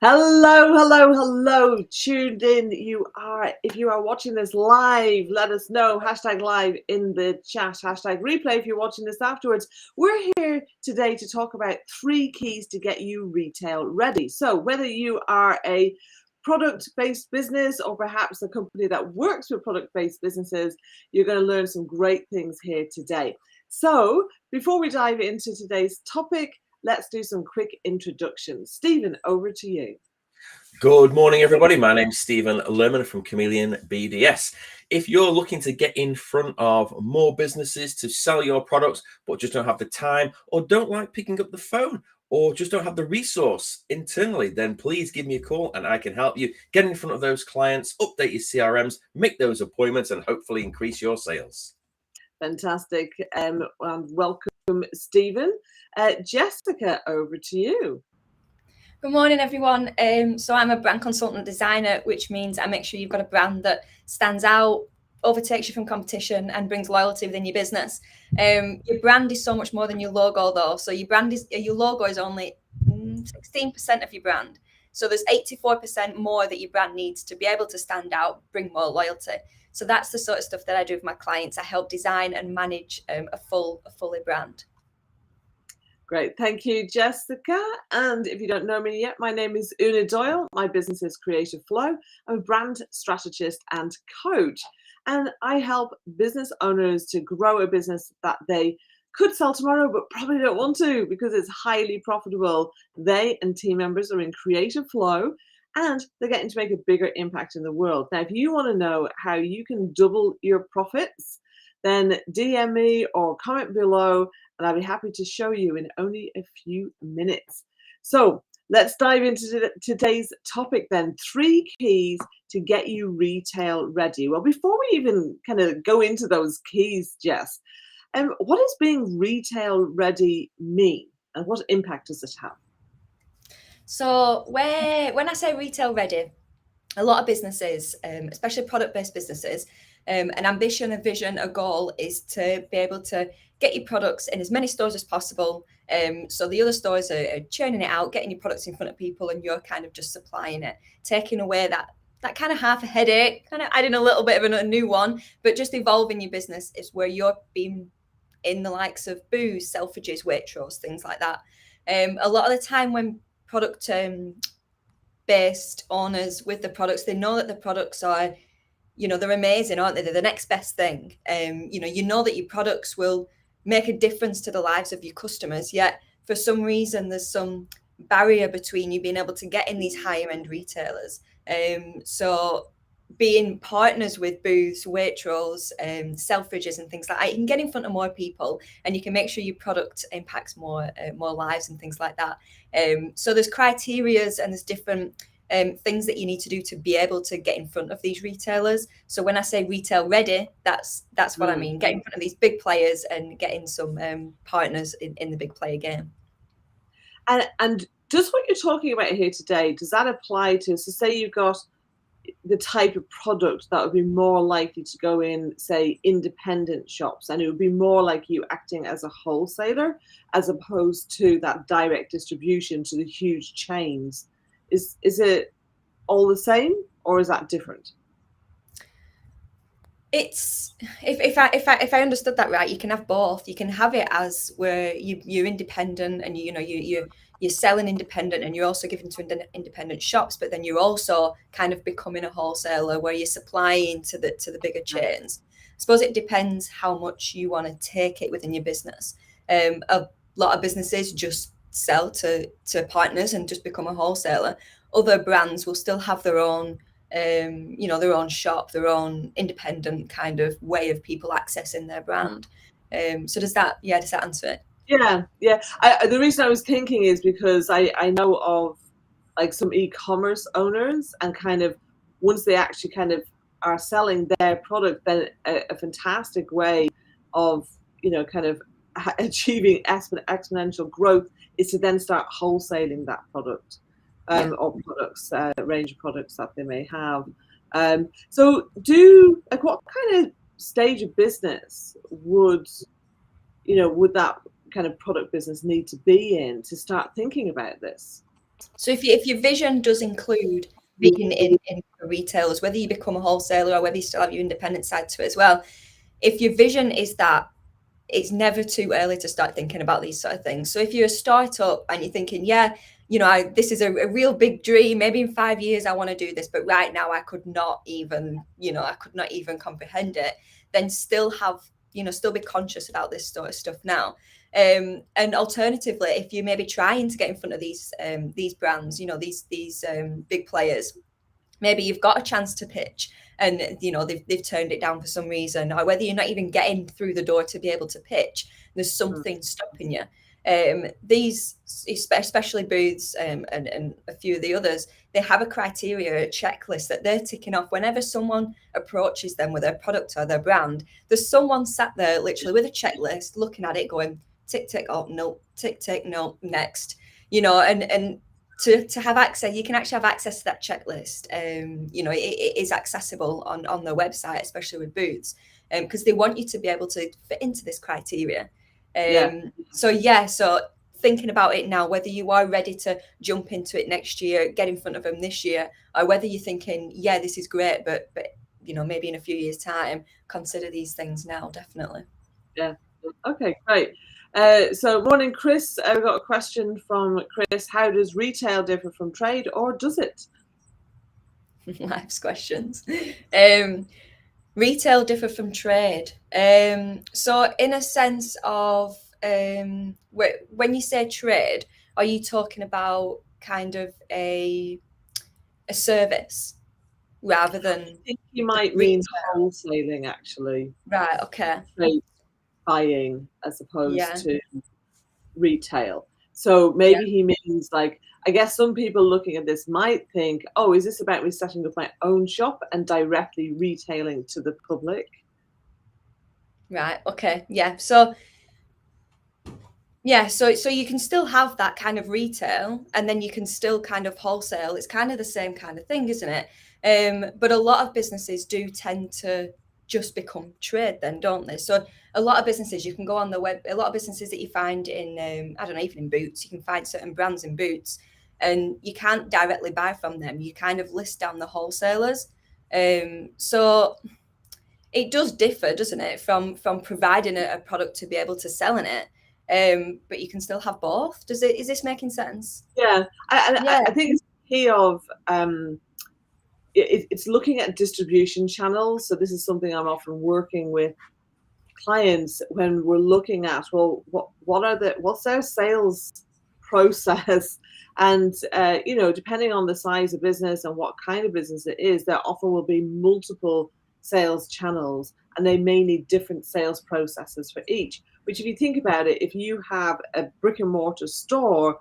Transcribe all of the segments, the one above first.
Hello. Tuned in. If you are watching this live, let us know. Hashtag live in the chat. Hashtag replay if you're watching this afterwards. We're here today to talk about 3 keys to get you retail ready. So whether you are a product-based business or perhaps a company that works with product-based businesses, you're going to learn some great things here today. So before we dive into today's topic, let's do some quick introductions. Stephen, over to you. Good morning, everybody. My name's Stephen Lerman from Chameleon BDS. If you're looking to get in front of more businesses to sell your products, but just don't have the time or don't like picking up the phone or just don't have the resource internally, then please give me a call and I can help you get in front of those clients, update your CRMs, make those appointments, and hopefully increase your sales. Fantastic. And welcome, Stephen. Jessica, over to you. Good morning, everyone. So I'm a brand consultant designer, which means I make sure you've got a brand that stands out, overtakes you from competition, and brings loyalty within your business. Your brand is so much more than your logo, though. So your logo is only 16% of your brand. So there's 84% more that your brand needs to be able to stand out, bring more loyalty. So that's the sort of stuff that I do with my clients. I help design and manage a fully brand. Great. Thank you, Jessica. And if you don't know me yet, my name is Una Doyle. My business is Creative Flow. I'm a brand strategist and coach. And I help business owners to grow a business that they could sell tomorrow, but probably don't want to because it's highly profitable. They and team members are in creative flow and they're getting to make a bigger impact in the world. Now, if you want to know how you can double your profits, then DM me or comment below and I'll be happy to show you in only a few minutes. So let's dive into today's topic then. 3 keys to get you retail ready. Well, before we even kind of go into those keys, Jess, what does being retail ready mean and what impact does it have? So when I say retail ready, a lot of businesses, especially product-based businesses, an ambition, a vision, a goal is to be able to get your products in as many stores as possible. So the other stores are churning it out, getting your products in front of people, and you're kind of just supplying it, taking away that kind of half a headache, kind of adding a little bit of a new one, but just evolving your business is where you're being in the likes of Booze, Selfridges, Waitrose, things like that. A lot of the time when product based owners with the products, they know that the products are, they're amazing, aren't they? They're the next best thing. You know that your products will make a difference to the lives of your customers, yet for some reason there's some barrier between you being able to get in these higher end retailers. So being partners with Booths, Waitrose, Selfridges and things like that, you can get in front of more people and you can make sure your product impacts more lives and things like that. So there's criterias and there's different things that you need to do to be able to get in front of these retailers. So when I say retail ready, that's what I mean. Get in front of these big players and getting some partners in the big player game. And just what you're talking about here today, does that apply to, so say you've got the type of product that would be more likely to go in, say, independent shops, and it would be more like you acting as a wholesaler as opposed to that direct distribution to the huge chains. Is it all the same or is that different? It's if I understood that right, you can have both. You can have it as where you're independent and you're selling independent and you're also giving to independent shops, but then you're also kind of becoming a wholesaler where you're supplying to the bigger chains. I suppose it depends how much you want to take it within your business. A lot of businesses just sell to partners and just become a wholesaler. Other brands will still have their own their own shop, their own independent kind of way of people accessing their brand. So does that answer it? Yeah. The reason I was thinking is because I know of like some e-commerce owners, and kind of once they actually kind of are selling their product, then a fantastic way of kind of achieving exponential growth is to then start wholesaling that product. Or products, range of products that they may have. So what kind of stage of business would that kind of product business need to be in to start thinking about this? So if your vision does include being in retailers, whether you become a wholesaler or whether you still have your independent side to it as well, if your vision is that, it's never too early to start thinking about these sort of things. So if you're a startup and you're thinking, yeah, this is a real big dream, maybe in 5 years I want to do this, but right now I could not even comprehend it, then still be conscious about this sort of stuff now. And alternatively, if you're maybe trying to get in front of these brands, these big players, maybe you've got a chance to pitch and they've turned it down for some reason, or whether you're not even getting through the door to be able to pitch, there's something stopping you. These, especially Booths and a few of the others, they have a criteria, a checklist that they're ticking off whenever someone approaches them with their product or their brand. There's someone sat there literally with a checklist looking at it going tick tick, oh no, tick tick, no, next, and to have access, you can actually have access to that checklist. It is accessible on their website, especially with Booths, because they want you to be able to fit into this criteria. So thinking about it now, whether you are ready to jump into it next year, get in front of them this year, or whether you're thinking, yeah, this is great, but maybe in a few years' time, consider these things now, definitely. Yeah. Okay, great. So morning, Chris. I've got a question from Chris. How does retail differ from trade, or does it? Life's questions. Retail differ from trade. So in a sense of, when you say trade, are you talking about kind of a service rather than? I think you might mean wholesaling, actually. Right. Okay. Trade buying as opposed to retail. So maybe he means, like, I guess some people looking at this might think, oh, is this about me setting up my own shop and directly retailing to the public? Right. Okay. Yeah. So you can still have that kind of retail, and then you can still kind of wholesale. It's kind of the same kind of thing, isn't it? But a lot of businesses do tend to just become trade then, don't they? So a lot of businesses, you can go on the web, a lot of businesses that you find in, I don't know, even in Boots, you can find certain brands in Boots and you can't directly buy from them. You kind of list down the wholesalers. So it does differ, doesn't it, from providing a product to be able to sell in it. But you can still have both. Is this making sense? Yeah. I think it's key of, it's looking at distribution channels. So this is something I'm often working with clients when we're looking at, well, what's their sales process? And depending on the size of business and what kind of business it is, there often will be multiple sales channels, and they may need different sales processes for each. Which, if you think about it, if you have a brick and mortar store,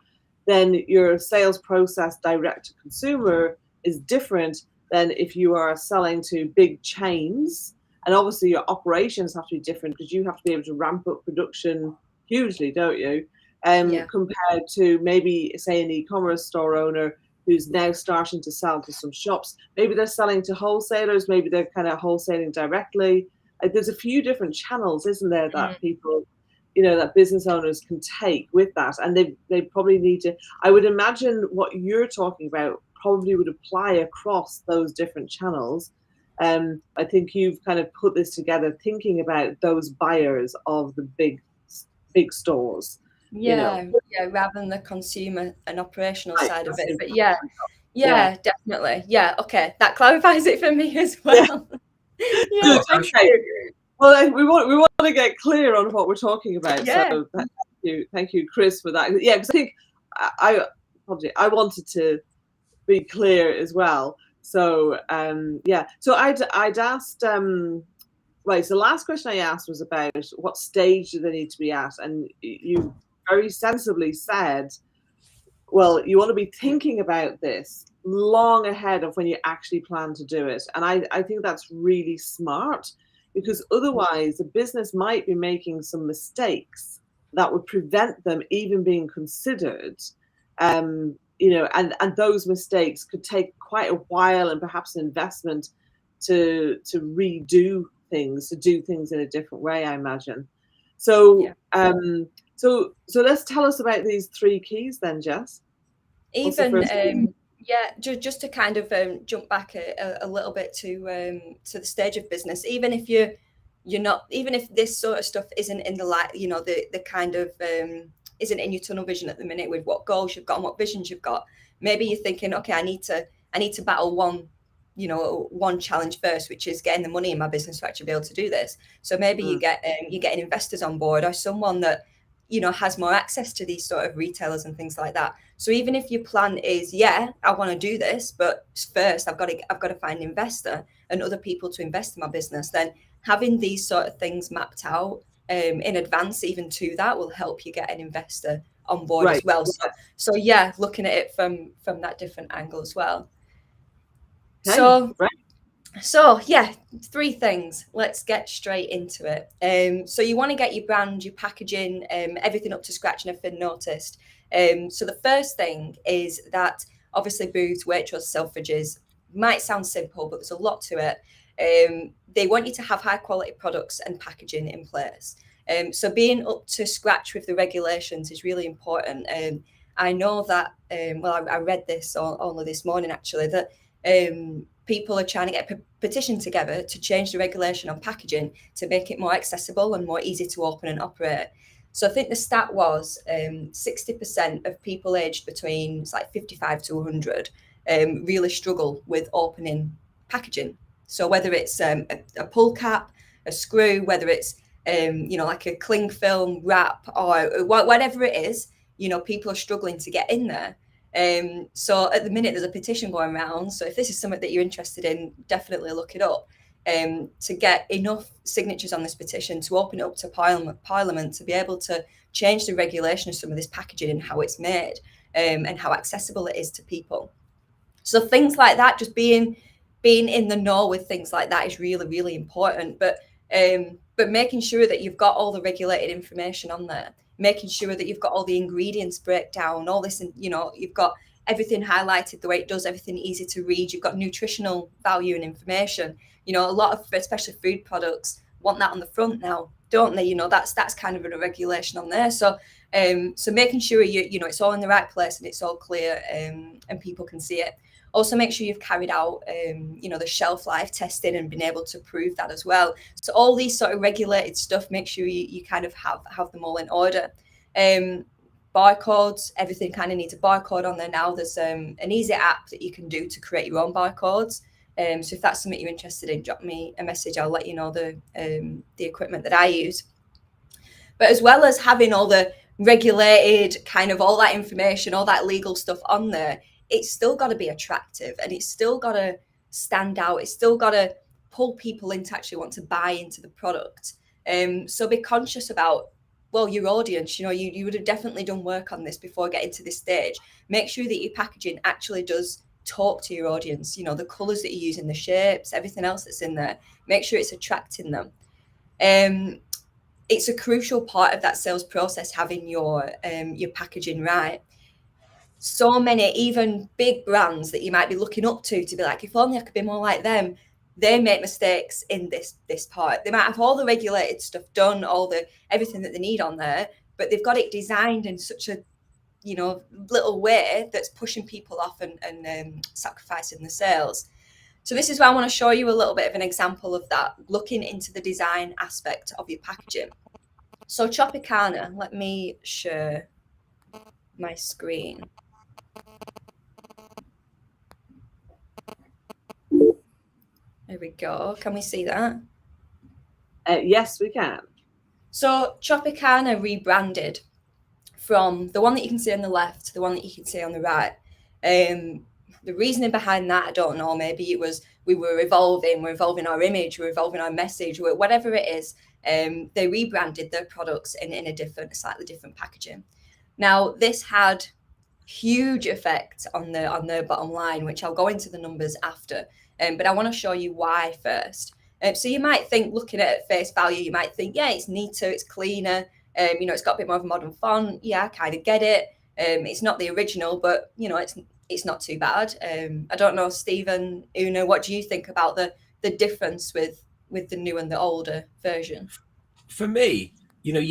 then your sales process direct to consumer is different than if you are selling to big chains. And obviously your operations have to be different because you have to be able to ramp up production hugely, don't you? Compared to maybe, say, an e-commerce store owner who's now starting to sell to some shops. Maybe they're selling to wholesalers, maybe they're kind of wholesaling directly. There's a few different channels, isn't there, that people, that business owners can take with that. And they probably need to, I would imagine what you're talking about probably would apply across those different channels. I think you've kind of put this together thinking about those buyers of the big stores. Rather than the consumer and operational side of it. But definitely. Yeah, okay. That clarifies it for me as well. Good, okay. Well, we want to get clear on what we're talking about. Yeah. So thank you, Chris, for that. Yeah, because I think I wanted to be clear as well. So so I'd asked right. So the last question I asked was about what stage do they need to be at, and you very sensibly said, well, you want to be thinking about this long ahead of when you actually plan to do it. And I think that's really smart, because otherwise the business might be making some mistakes that would prevent them even being considered. And those mistakes could take quite a while and perhaps an investment to redo things, to do things in a different way, I imagine. So so let's tell us about these 3 keys then, Jess. What's the Even first one? yeah, just to kind of jump back a little bit to the stage of business. Even if you're not, even if this sort of stuff isn't in the light, you know, the kind of isn't in your tunnel vision at the minute with what goals you've got and what visions you've got. Maybe you're thinking, okay, I need to battle one challenge first, which is getting the money in my business to actually be able to do this. So maybe you're getting investors on board, or someone that, you know, has more access to these sort of retailers and things like that. So even if your plan is, yeah, I want to do this, but first I've got to find an investor and other people to invest in my business, then having these sort of things mapped out in advance, even to that, will help you get an investor on board as well. So yeah, looking at it from that different angle as well. Okay, So yeah, 3 things. Let's get straight into it. So you want to get your brand, your packaging, everything up to scratch and everything noticed. So the first thing is that obviously Booths, Waitrose, Selfridges might sound simple, but there's a lot to it. They want you to have high quality products and packaging in place. So being up to scratch with the regulations is really important. I know that, I read this only this morning actually, that people are trying to get a petition together to change the regulation on packaging to make it more accessible and more easy to open and operate. So I think the stat was 60% of people aged between, it's like 55 to 100 really struggle with opening packaging. So whether it's a pull cap, a screw, whether it's like a cling film wrap or whatever it is, you know, people are struggling to get in there. So at the minute there's a petition going around. So if this is something that you're interested in, definitely look it up. To get enough signatures on this petition to open it up to Parliament to be able to change the regulation of some of this packaging and how it's made, and how accessible it is to people. So things like that, just being in the know with things like that is really, really important. But making sure that you've got all the regulated information on there, making sure that you've got all the ingredients breakdown, all this, and you know, you've got everything highlighted the way it does, everything easy to read. You've got nutritional value and information. You know, a lot of especially food products want that on the front now, don't they? You know, that's kind of a regulation on there. So so making sure you know it's all in the right place and it's all clear, and people can see it. Also, make sure you've carried out, the shelf life testing and been able to prove that as well. So all these sort of regulated stuff, make sure you kind of have them all in order. Barcodes, everything kind of needs a barcode on there now. There's an easy app that you can do to create your own barcodes. So if that's something you're interested in, drop me a message. I'll let you know the equipment that I use. But as well as having all the regulated kind of all that information, all that legal stuff on there, it's still got to be attractive and it's still got to stand out. It's still got to pull people in to actually want to buy into the product. So be conscious about, well, your audience. You know, you would have definitely done work on this before getting to this stage. Make sure that your packaging actually does talk to your audience. You know, the colours that you use in the shapes, everything else that's in there. Make sure it's attracting them. It's a crucial part of that sales process, having your packaging right. So many, even big brands that you might be looking up to be like, if only I could be more like them, they make mistakes in this part. They might have all the regulated stuff done, everything that they need on there, but they've got it designed in such a, you know, little way that's pushing people off and sacrificing the sales. So this is why I want to show you a little bit of an example of that, looking into the design aspect of your packaging. So Tropicana, let me share my screen. There we go. Can we see that? Yes, we can. So Tropicana rebranded from the one that you can see on the left to the one that you can see on the right. The reasoning behind that, I don't know. Maybe it was we're evolving our image, we're evolving our message, whatever it is. They rebranded their products in a slightly different packaging. Now, this had huge effect on their bottom line, which I'll go into the numbers after. But I want to show you why first. So you might think, looking at it at face value, you might think, yeah, it's neater, it's cleaner. It's got a bit more of a modern font. Yeah, I kind of get it. It's not the original, but you know, it's not too bad. I don't know, Stephen, Una, what do you think about the difference with the new and the older version? For me, you know,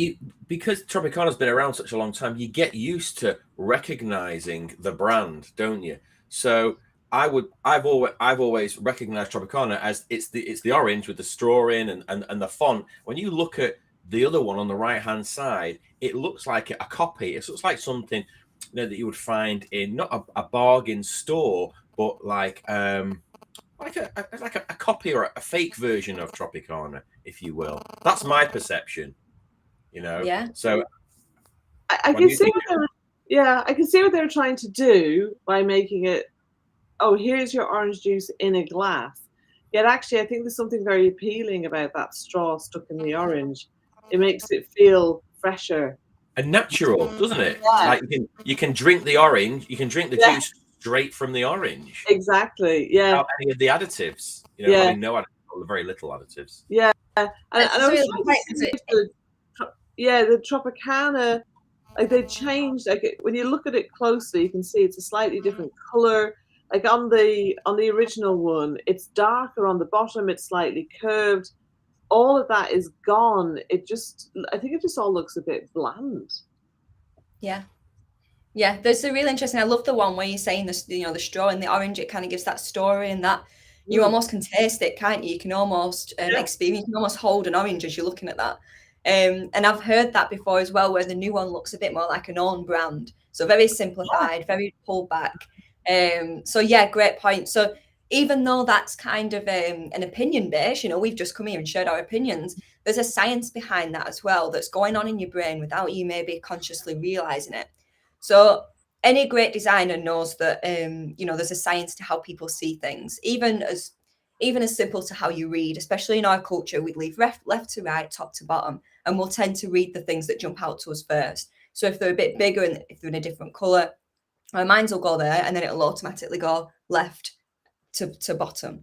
because Tropicana's been around such a long time, you get used to recognizing the brand, don't you? So I've always recognized Tropicana as it's the orange with the straw in and the font. When you look at the other one on the right hand side, it looks like a copy. It looks like something, you know, that you would find in not a bargain store, but like a copy or a fake version of Tropicana, if you will. That's my perception. You know, Yeah. so I can see what they were, yeah, I can see what they were trying to do by making it, oh, here's your orange juice in a glass. Yet actually, I think there's something very appealing about that straw stuck in the orange. It makes it feel fresher and natural, doesn't it? Yeah. Like you can drink the orange, you can drink the Yeah. juice straight from the orange Exactly. Yeah. without any of the additives. You know, Yeah. having no additives or very little additives. Yeah. And I was really trying to see if the Tropicana, like they changed. Like when you look at it closely, you can see it's a slightly different color. Like on the original one, it's darker on the bottom. It's slightly curved. All of that is gone. I think it just all looks a bit bland. Yeah. Yeah, there's a really interesting. I love the one where you're saying this, you know, the straw and the orange. It kind of gives that story, and that you almost can taste it, can't you? You can almost experience. You can almost hold an orange as you're looking at that. And I've heard that before as well, where the new one looks a bit more like an own brand, so very simplified, very pulled back. So yeah, great point. So even though that's kind of an opinion base, you know, we've just come here and shared our opinions. There's a science behind that as well that's going on in your brain without you maybe consciously realizing it. So any great designer knows that you know, there's a science to how people see things, even as simple to how you read. Especially in our culture, we leave left to right, top to bottom, and we'll tend to read the things that jump out to us first. So if they're a bit bigger and if they're in a different color, our minds will go there, and then it'll automatically go left to bottom.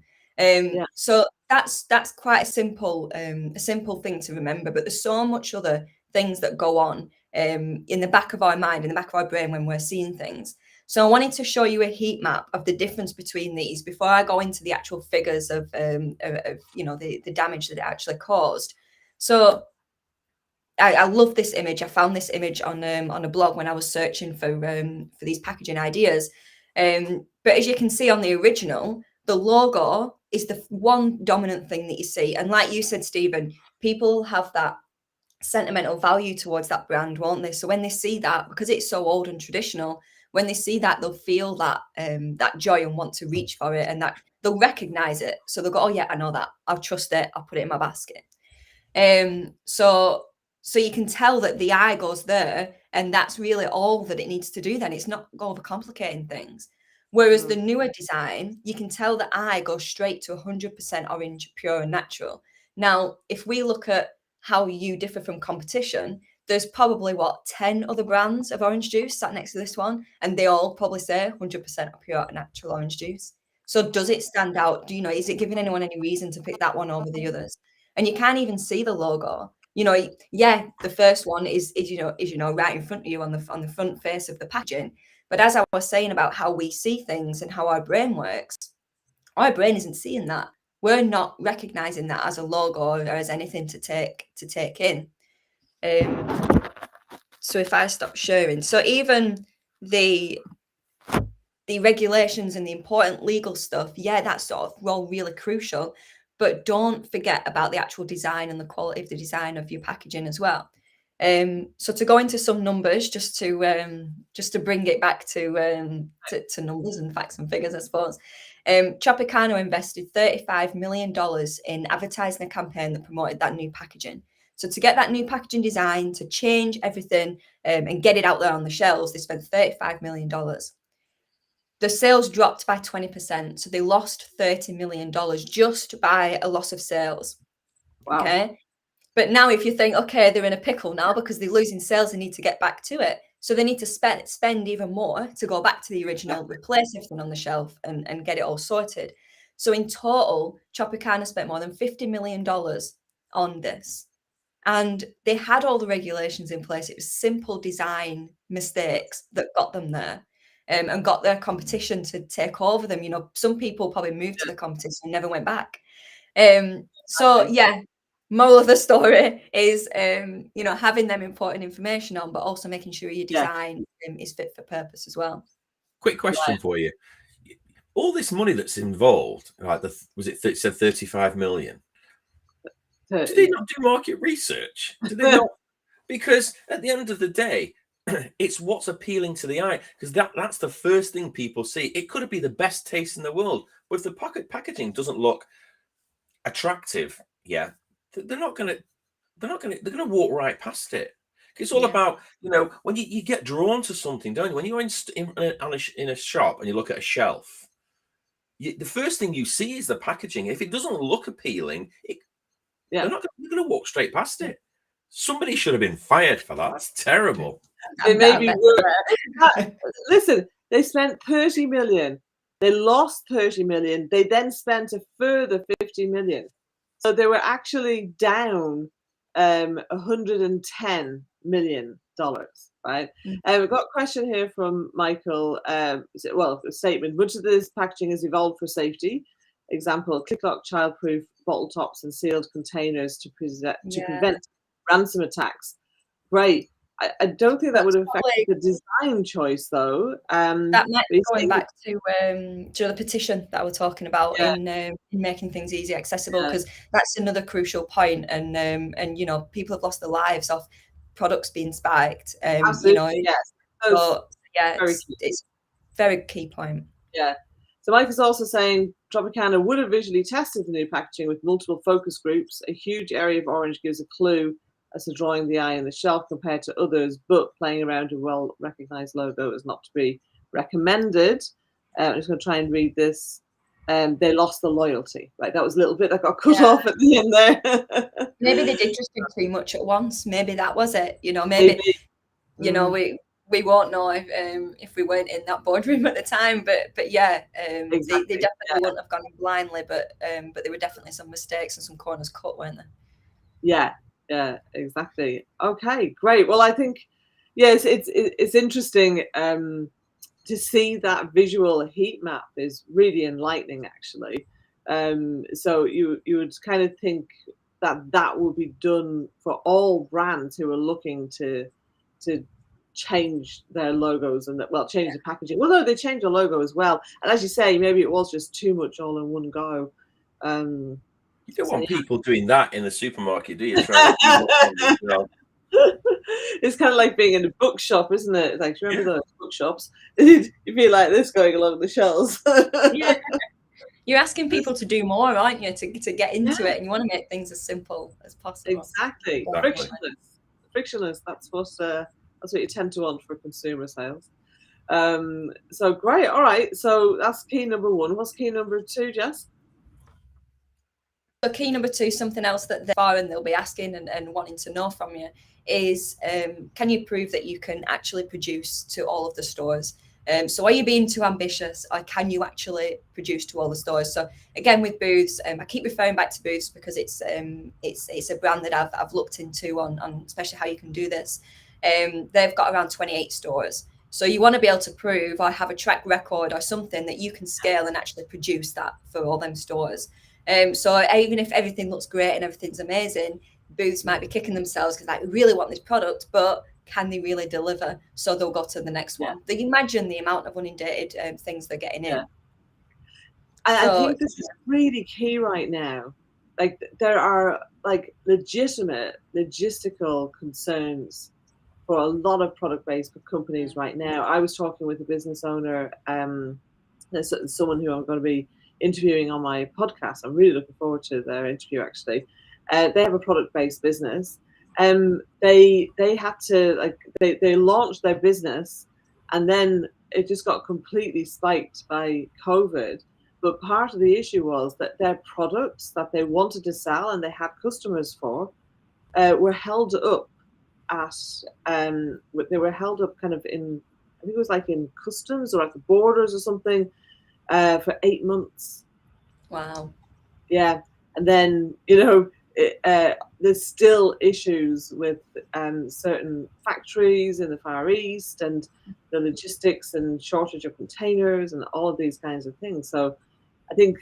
So that's quite a simple thing to remember. But there's so much other things that go on in the back of our mind, in the back of our brain when we're seeing things. So I wanted to show you a heat map of the difference between these before I go into the actual figures of you know, the damage that it actually caused. So I love this image. I found this image on a blog when I was searching for these packaging ideas. But as you can see on the original, the logo is the one dominant thing that you see. And like you said, Stephen, people have that sentimental value towards that brand, won't they? So when they see that, because it's so old and traditional, when they see that, they'll feel that that joy and want to reach for it, and that they'll recognize it. So they'll go, oh yeah, I know that. I'll trust it. I'll put it in my basket. So you can tell that the eye goes there, and that's really all that it needs to do. Then it's not overcomplicating things. Whereas the newer design, you can tell the eye goes straight to 100% orange, pure and natural. Now, if we look at how you differ from competition, there's probably 10 other brands of orange juice sat next to this one, and they all probably say 100% pure and natural orange juice. So does it stand out? Do you know, is it giving anyone any reason to pick that one over the others? And you can't even see the logo. You know, yeah, the first one is right in front of you on the front face of the packaging. But as I was saying about how we see things and how our brain works, our brain isn't seeing that. We're not recognizing that as a logo or as anything to take in. So if I stop sharing, so even the regulations and the important legal stuff, yeah, that's sort of all really crucial. But don't forget about the actual design and the quality of the design of your packaging as well. So to go into some numbers, just to bring it back to numbers and facts and figures, I suppose. Tropicana invested $35 million in advertising a campaign that promoted that new packaging. So to get that new packaging design, to change everything and get it out there on the shelves, they spent $35 million. The sales dropped by 20%. So they lost $30 million just by a loss of sales. Wow. Okay. But now if you think, okay, they're in a pickle now because they're losing sales, they need to get back to it. So they need to spend even more to go back to the original, replace everything on the shelf and get it all sorted. So in total, Tropicana spent more than $50 million on this. And they had all the regulations in place. It was simple design mistakes that got them there. And got their competition to take over them. You know, some people probably moved to the competition and never went back. So yeah, moral of the story is, you know, having them important information on, but also making sure your design is fit for purpose as well. Quick question for you. All this money that's involved, like it said 35 million. Do they not do market research? Do they not? Because at the end of the day, it's what's appealing to the eye, because that's the first thing people see. It could be the best taste in the world, but if the packaging doesn't look attractive, they're gonna walk right past it. It's all about, you know, when you get drawn to something, don't you? When you're in a shop and you look at a shelf, the first thing you see is the packaging. If it doesn't look appealing, they're going to walk straight past it. Somebody should have been fired for that. That's terrible. They maybe were. Listen, they spent 30 million. They lost 30 million. They then spent a further 50 million. So they were actually down $110 million, right? We've got a question here from Michael. A statement. Much of this packaging has evolved for safety. Example, click-lock, child-proof bottle tops and sealed containers to prevent ransom attacks. Great. I don't think that would have affected the design choice, though. That might be going back to the petition that we're talking about in making things easy, accessible, because that's another crucial point. And you know, people have lost their lives off products being spiked. You know, it's a very key point. Yeah. So Mike is also saying Tropicana would have visually tested the new packaging with multiple focus groups. A huge area of orange gives a clue as to drawing the eye on the shelf compared to others, but playing around a well-recognized logo is not to be recommended. I'm just going to try and read this. They lost the loyalty. Right, that was a little bit that got cut off at the end there. Maybe they did just do too much at once. Maybe that was it. You know, maybe. You know, we won't know if we weren't in that boardroom at the time, but they definitely wouldn't have gone blindly, but there were definitely some mistakes and some corners cut, weren't there? Yeah, exactly. Okay, great. Well, I think it's interesting to see that visual heat map is really enlightening, actually. So you would kind of think that will be done for all brands who are looking to change their logos and change the packaging. Well, no, they changed the logo as well. And as you say, maybe it was just too much all in one go. You don't want people doing that in the supermarket, do you? Trying to It's kind of like being in a bookshop, isn't it? Like, do you remember those bookshops? You feel like this going along the shelves. You're asking people to do more, aren't you, to get into it, and you want to make things as simple as possible. Exactly. Frictionless. That's what you tend to want for consumer sales. So great. All right. So that's key number one. What's key number two, Jess? So key number two, something else that they'll be asking and wanting to know from you is, can you prove that you can actually produce to all of the stores? So are you being too ambitious, or can you actually produce to all the stores? So again, with Booths, I keep referring back to Booths because it's a brand that I've looked into on especially how you can do this. They've got around 28 stores. So you want to be able to prove or have a track record or something that you can scale and actually produce that for all them stores. So even if everything looks great and everything's amazing, Booths might be kicking themselves because we really want this product, but can they really deliver? So they'll go to the next one. They imagine the amount of inundated things they're getting in. I think this is really key right now. Like, there are legitimate logistical concerns for a lot of product-based companies right now. I was talking with a business owner, someone who I'm going to be interviewing on my podcast. I'm really looking forward to their interview, actually. They have a product-based business. They had to they launched their business, and then it just got completely spiked by COVID. But part of the issue was that their products that they wanted to sell and they had customers for were held up they were held up kind of in, I think it was like in customs or at the borders or something for 8 months. Wow. Yeah. And then, there's still issues with certain factories in the Far East and the logistics and shortage of containers and all of these kinds of things. So I think,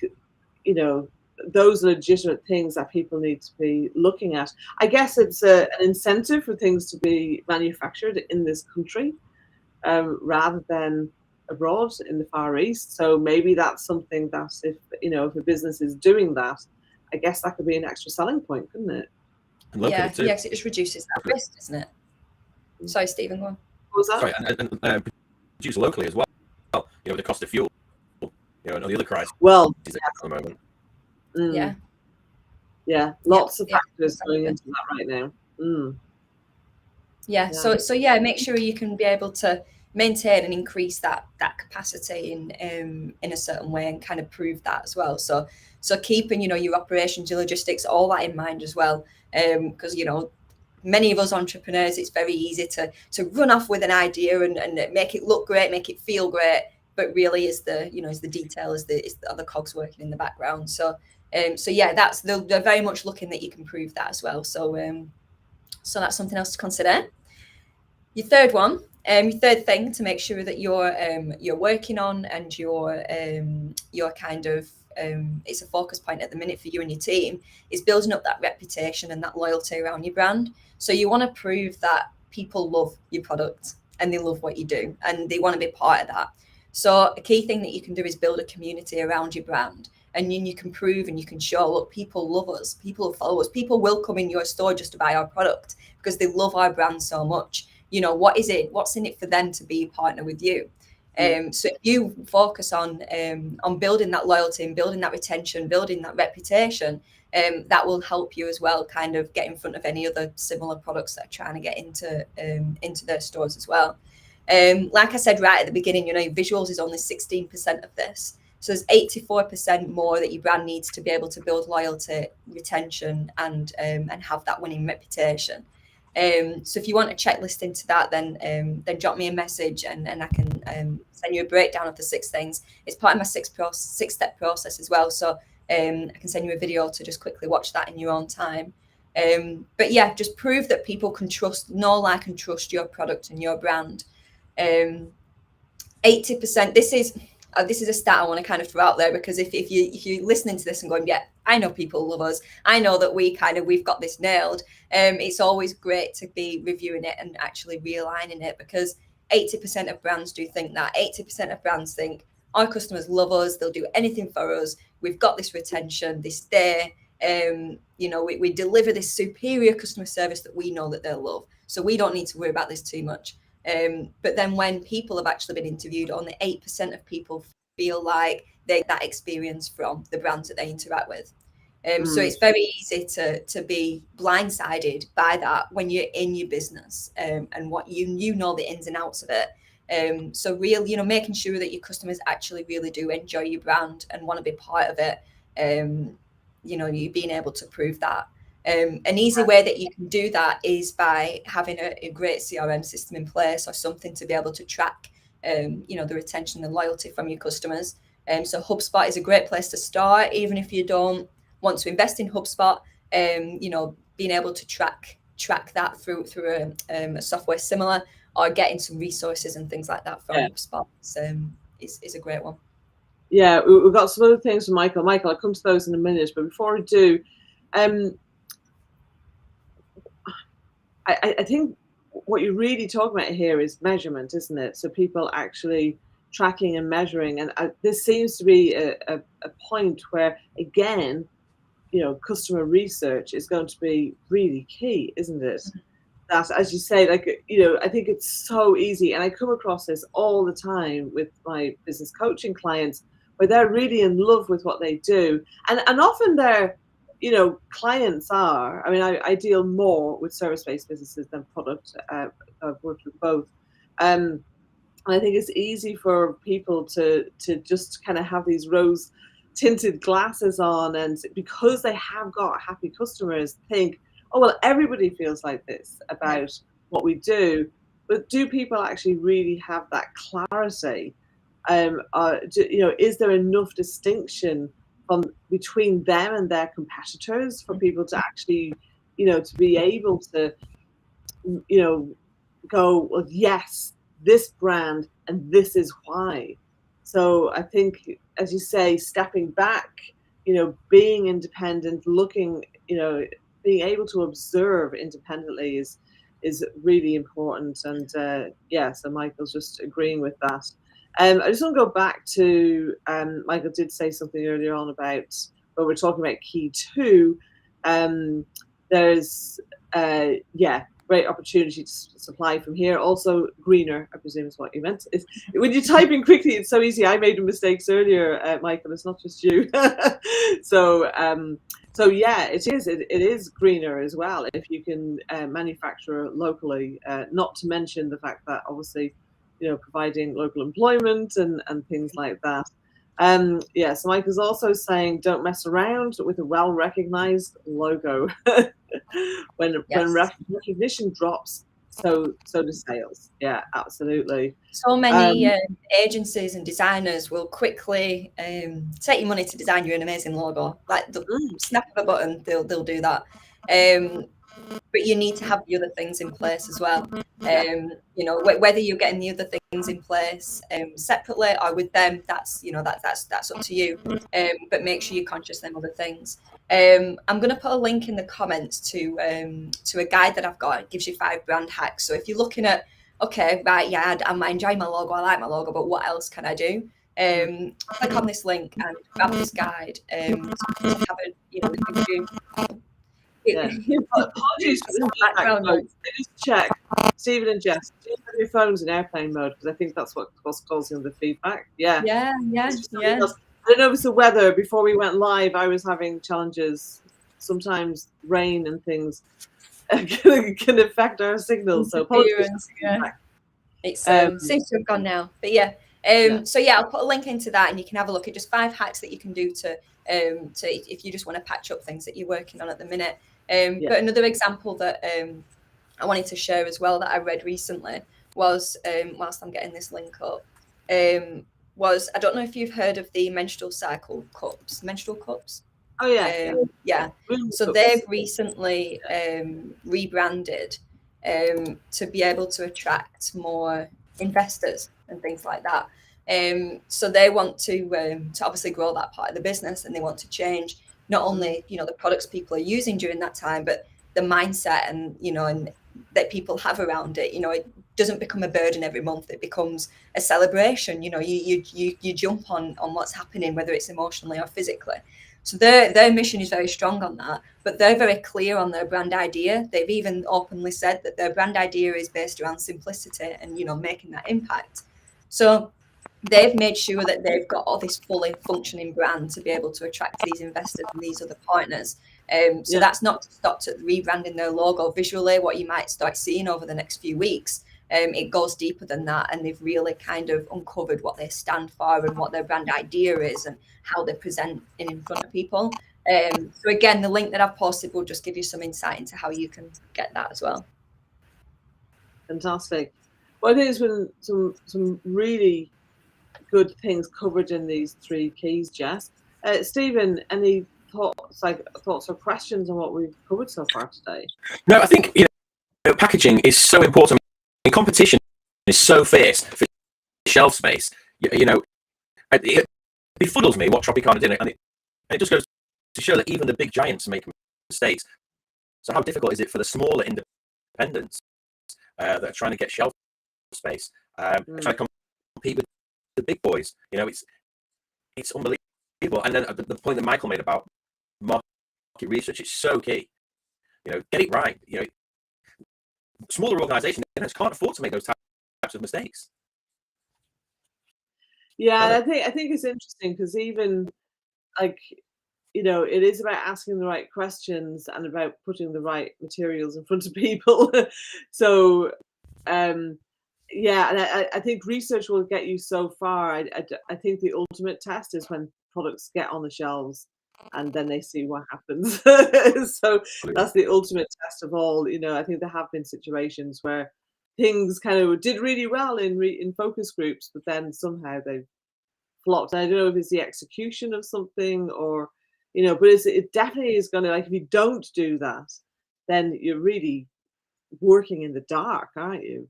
those are legitimate things that people need to be looking at. I guess it's an incentive for things to be manufactured in this country rather than abroad in the Far East. So maybe that's something that if a business is doing that, I guess that could be an extra selling point, couldn't it? Yeah, yes, it just reduces that risk, doesn't it? Sorry, Stephen, go on. What was that? Sorry, and produce locally as well. The cost of fuel, and the other crises at the moment. Yeah, lots of factors going into that right now. Yeah. So make sure you can be able to maintain and increase that capacity in a certain way, and kind of prove that as well. So keeping your operations, your logistics, all that in mind as well, because many of us entrepreneurs, it's very easy to run off with an idea and make it look great, make it feel great, but really is the detail, is the cogs working in the background. So they're very much looking that you can prove that as well. So that's something else to consider. Your third one, your third thing to make sure that you're working on, and you're kind of it's a focus point at the minute for you and your team, is building up that reputation and that loyalty around your brand. So you want to prove that people love your product and they love what you do and they want to be part of that. So a key thing that you can do is build a community around your brand, and then you can prove and you can show, look, people love us, people will follow us, people will come in your store just to buy our product because they love our brand so much. What's in it for them to be a partner with you? So if you focus on building that loyalty and building that retention, building that reputation, that will help you as well, kind of get in front of any other similar products that are trying to get into their stores as well. Like I said right at the beginning, visuals is only 16% of this. So there's 84% more that your brand needs to be able to build loyalty, retention, and have that winning reputation. So if you want a checklist into that, then drop me a message and I can send you a breakdown of the 6 things. It's part of my 6-step process as well. So I can send you a video to just quickly watch that in your own time. But yeah, just prove that people can know, like, and trust your product and your brand. 80%. This is a stat I want to kind of throw out there, because if you're listening to this and going, yeah, I know people love us, I know that we've got this nailed. It's always great to be reviewing it and actually realigning it, because 80% of brands do think that. 80% of brands think our customers love us, they'll do anything for us, we've got this retention, this stay, we deliver this superior customer service that we know that they'll love, so we don't need to worry about this too much. But then when people have actually been interviewed, only 8% of people feel like they get that experience from the brands that they interact with. So it's very easy to be blindsided by that when you're in your business, and what you know the ins and outs of it. So making sure that your customers actually really do enjoy your brand and want to be part of it. You being able to prove that. An easy way that you can do that is by having a great CRM system in place, or something to be able to track, the retention and loyalty from your customers. So HubSpot is a great place to start, even if you don't want to invest in HubSpot. Being able to track that through a software similar, or getting some resources and things like that from HubSpot is a great one. Yeah, we've got some other things from Michael. Michael, I'll come to those in a minute, but before I do, I think what you're really talking about here is measurement, isn't it? So people actually tracking and measuring, and this seems to be a point where, again, customer research is going to be really key, isn't it? That, as you say, I think it's so easy, and I come across this all the time with my business coaching clients, where they're really in love with what they do, and often they're clients are. I mean, I deal more with service-based businesses than product. I've worked with both. And I think it's easy for people to just kind of have these rose-tinted glasses on, and because they have got happy customers, think, oh, well, everybody feels like this about what we do. But do people actually really have that clarity? Is there enough distinction between them and their competitors for people to actually, to be able to, go, well, yes, this brand, and this is why. So I think, as you say, stepping back, being independent, looking, being able to observe independently is really important. And so Michael's just agreeing with that. I just want to go back to Michael did say something earlier on about when we're talking about key 2. There's great opportunity to supply from here. Also greener, I presume is what you meant. When you type in quickly, it's so easy. I made mistakes earlier, Michael. It's not just you. So yeah, it is greener as well if you can manufacture locally. Not to mention the fact that obviously, providing local employment and things like that. So Michael's also saying don't mess around with a well-recognized logo. when recognition drops, so do sales. Yeah, absolutely. So many agencies and designers will quickly take your money to design you an amazing logo. Like the snap of a button, they'll do that. But you need to have the other things in place as well. Whether you're getting the other things in place separately or with them, that's up to you. But make sure you're conscious of them other things. I'm going to put a link in the comments to a guide that I've got. It gives you 5 brand hacks. So if you're looking at, okay, right, yeah, I'm enjoying my logo, I like my logo, but what else can I do? Click on this link and grab this guide. Apologies for the background noise. Just check, Stephen and Jess, do you have your phones in airplane mode? Because I think that's what's causing the feedback. Yeah. Yeah. I don't know if it's the weather. Before we went live, I was having challenges. Sometimes rain and things can affect our signals. So apologies. Yeah. It seems to have gone now, but yeah. So yeah, I'll put a link into that, and you can have a look at just 5 hacks that you can do to if you just want to patch up things that you're working on at the minute. But another example that I wanted to share as well that I read recently was, whilst I'm getting this link up, was, I don't know if you've heard of the menstrual cups. Oh yeah. So they've recently rebranded to be able to attract more investors and things like that. So they want to obviously grow that part of the business, and they want to change not only the products people are using during that time, but the mindset and and that people have around it. It doesn't become a burden every month; it becomes a celebration. You jump on what's happening, whether it's emotionally or physically. So their mission is very strong on that, but they're very clear on their brand idea. They've even openly said that their brand idea is based around simplicity and making that impact. So they've made sure that they've got all this fully functioning brand to be able to attract these investors and these other partners. That's not stopped at rebranding their logo visually, what you might start seeing over the next few weeks. It goes deeper than that, and they've really kind of uncovered what they stand for and what their brand idea is and how they present in front of people. So again, the link that I've posted will just give you some insight into how you can get that as well. Fantastic. Well, I think there's been some really good things covered in these 3 keys, Jess. Stephen, any thoughts or questions on what we've covered so far today? No, I think packaging is so important. Competition is so fierce for shelf space. It befuddles me what Tropicana did, and it just goes to show that even the big giants make mistakes. So how difficult is it for the smaller independents that are trying to get shelf space, trying to compete with the big boys? It's unbelievable. And then the point that Michael made about market research is so key. Get it right. Smaller organizations can't afford to make those types of mistakes. Yeah, I think it's interesting because even it is about asking the right questions and about putting the right materials in front of people. So and I think research will get you so far. I think the ultimate test is when products get on the shelves and then they see what happens. So that's the ultimate test of all. I think there have been situations where things kind of did really well in focus groups, but then somehow they've flopped. And I don't know if it's the execution of something or, but it definitely is going to, if you don't do that, then you're really working in the dark, aren't you?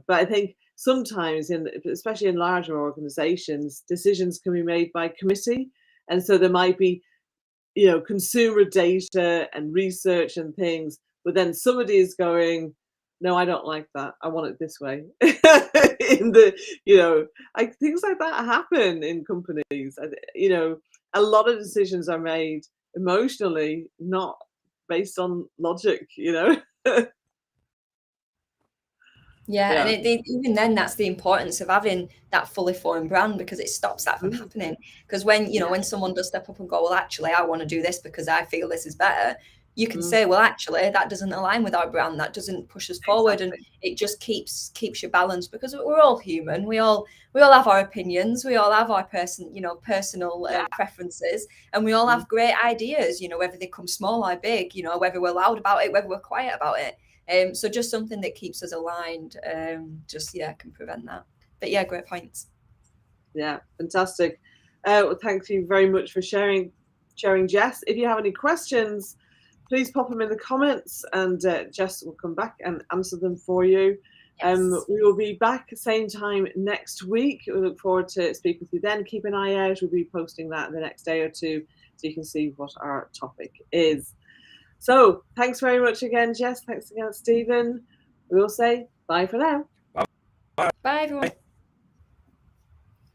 But I think sometimes especially in larger organizations, decisions can be made by committee. And so there might be, you know, consumer data and research and things, but then somebody is going, no, I don't like that. I want it this way. In the, you know, like things like that happen in companies. You know, a lot of decisions are made emotionally, not based on logic, you know. Yeah, Yeah. and even then, that's the importance of having that fully formed brand, because it stops that from happening. Because when, you know, when someone does step up and go, well, actually, I want to do this because I feel this is better, you can say, well, actually, that doesn't align with our brand. That doesn't push us forward, and it just keeps you balanced, because we're all human. We all have our opinions. We all have our personal preferences, and we all have great ideas. You know, whether they come small or big. You know, whether we're loud about it, whether we're quiet about it. So just something that keeps us aligned, can prevent that. But yeah, great points. Yeah, fantastic. Well, thank you very much for sharing, Jess. If you have any questions, please pop them in the comments, and Jess will come back and answer them for you. Yes. We will be back same time next week. We look forward to speaking with you then. Keep an eye out. We'll be posting that in the next day or two, so you can see what our topic is. So thanks very much again, Jess. Thanks again, Stephen. We will say bye for now. Bye, everyone.